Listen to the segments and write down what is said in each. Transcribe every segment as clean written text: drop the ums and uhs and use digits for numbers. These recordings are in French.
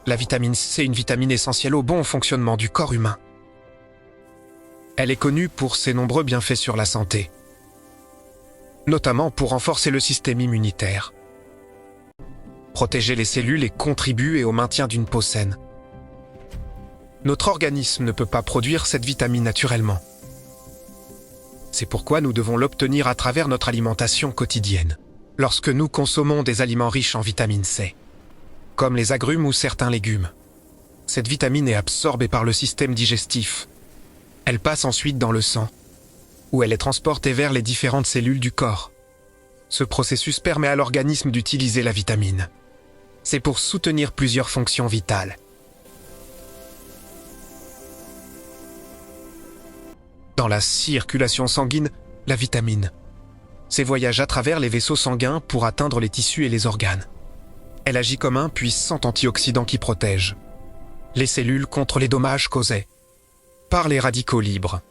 La vitamine C est une vitamine essentielle au bon fonctionnement du corps humain. Elle est connue pour ses nombreux bienfaits sur la santé, notamment pour renforcer le système immunitaire, protéger les cellules et contribuer au maintien d'une peau saine. Notre organisme ne peut pas produire cette vitamine naturellement. C'est pourquoi nous devons l'obtenir à travers notre alimentation quotidienne, lorsque nous consommons des aliments riches en vitamine C, comme les agrumes ou certains légumes. Cette vitamine est absorbée par le système digestif. Elle passe ensuite dans le sang, où elle est transportée vers les différentes cellules du corps. Ce processus permet à l'organisme d'utiliser la vitamine. C'est pour soutenir plusieurs fonctions vitales. Dans la circulation sanguine, la vitamine voyage à travers les vaisseaux sanguins pour atteindre les tissus et les organes. Elle agit comme un puissant antioxydant qui protège les cellules contre les dommages causés par les radicaux libres,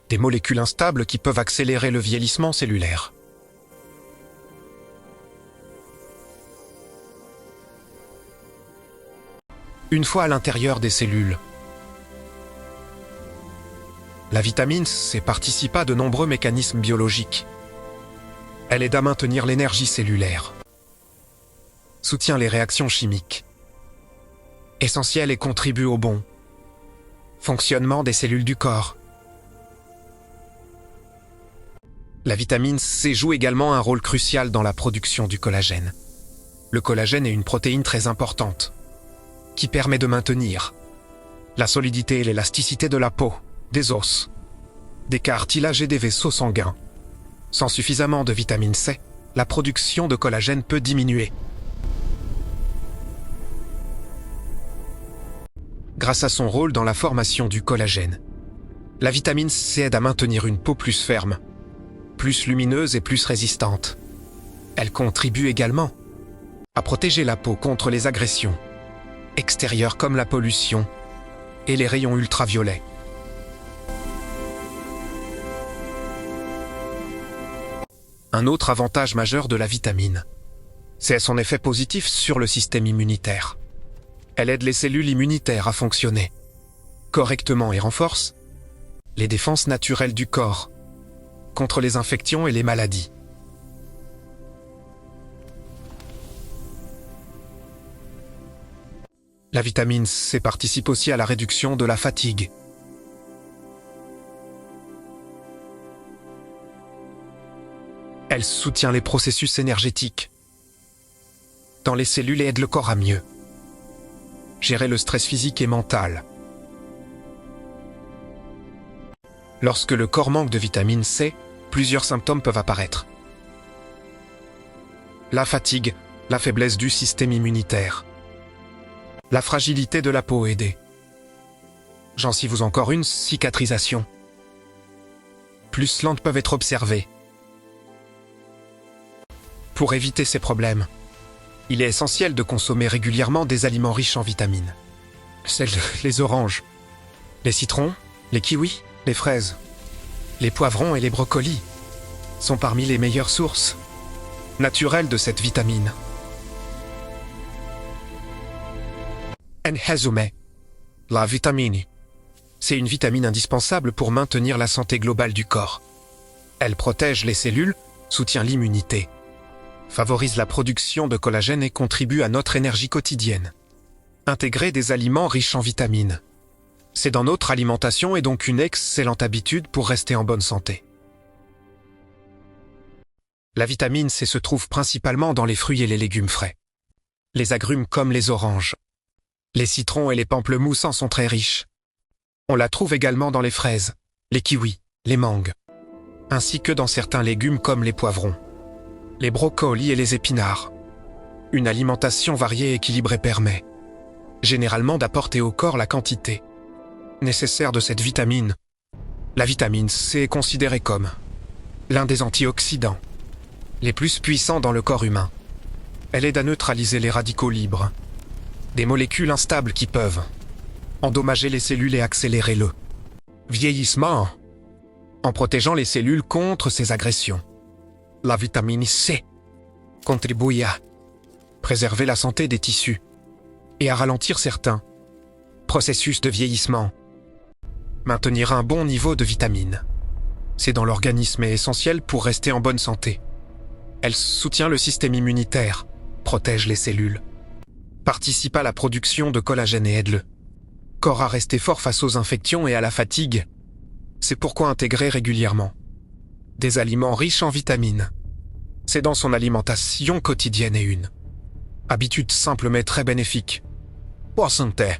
des molécules instables qui peuvent accélérer le vieillissement cellulaire. Une fois à l'intérieur des cellules, la vitamine C participe à de nombreux mécanismes biologiques. Elle aide à maintenir l'énergie cellulaire, soutient les réactions chimiques, essentielles et contribue au bon fonctionnement des cellules du corps. La vitamine C joue également un rôle crucial dans la production du collagène. Le collagène est une protéine très importante qui permet de maintenir la solidité et l'élasticité de la peau, des os, des cartilages et des vaisseaux sanguins. Sans suffisamment de vitamine C, la production de collagène peut diminuer. Grâce à son rôle dans la formation du collagène, la vitamine C aide à maintenir une peau plus ferme, plus lumineuse et plus résistante. Elle contribue également à protéger la peau contre les agressions extérieures comme la pollution et les rayons ultraviolets. Un autre avantage majeur de la vitamine, c'est son effet positif sur le système immunitaire. Elle aide les cellules immunitaires à fonctionner correctement et renforce les défenses naturelles du corps contre les infections et les maladies. La vitamine C participe aussi à la réduction de la fatigue. Elle soutient les processus énergétiques dans les cellules et aide le corps à mieux gérer le stress physique et mental. Lorsque le corps manque de vitamine C, plusieurs symptômes peuvent apparaître. La fatigue, la faiblesse du système immunitaire, la fragilité de la peau aidée. Gencives ou encore une cicatrisation. Plus lentes peuvent être observées. Pour éviter ces problèmes, il est essentiel de consommer régulièrement des aliments riches en vitamines. Les oranges, les citrons, les kiwis, les fraises, les poivrons et les brocolis sont parmi les meilleures sources naturelles de cette vitamine. Enhezume, la vitamine. C'est une vitamine indispensable pour maintenir la santé globale du corps. Elle protège les cellules, soutient l'immunité, favorise la production de collagène et contribue à notre énergie quotidienne. Intégrer des aliments riches en vitamines, c'est dans notre alimentation et donc une excellente habitude pour rester en bonne santé. La vitamine C se trouve principalement dans les fruits et les légumes frais. Les agrumes comme les oranges, les citrons et les pamplemousses en sont très riches. On la trouve également dans les fraises, les kiwis, les mangues, ainsi que dans certains légumes comme les poivrons, les brocolis et les épinards. Une alimentation variée et équilibrée permet, généralement, d'apporter au corps la quantité nécessaire de cette vitamine. La vitamine C est considérée comme l'un des antioxydants les plus puissants dans le corps humain. Elle aide à neutraliser les radicaux libres, des molécules instables qui peuvent endommager les cellules et accélérer le vieillissement, en protégeant les cellules contre ces agressions. La vitamine C contribue à préserver la santé des tissus et à ralentir certains processus de vieillissement. Maintenir un bon niveau de vitamines. C'est dans l'organisme et essentiel pour rester en bonne santé. Elle soutient le système immunitaire, protège les cellules, participe à la production de collagène et aide le corps à rester fort face aux infections et à la fatigue. C'est pourquoi intégrer régulièrement des aliments riches en vitamines. C'est dans son alimentation quotidienne et une habitude simple mais très bénéfique. Pour santé.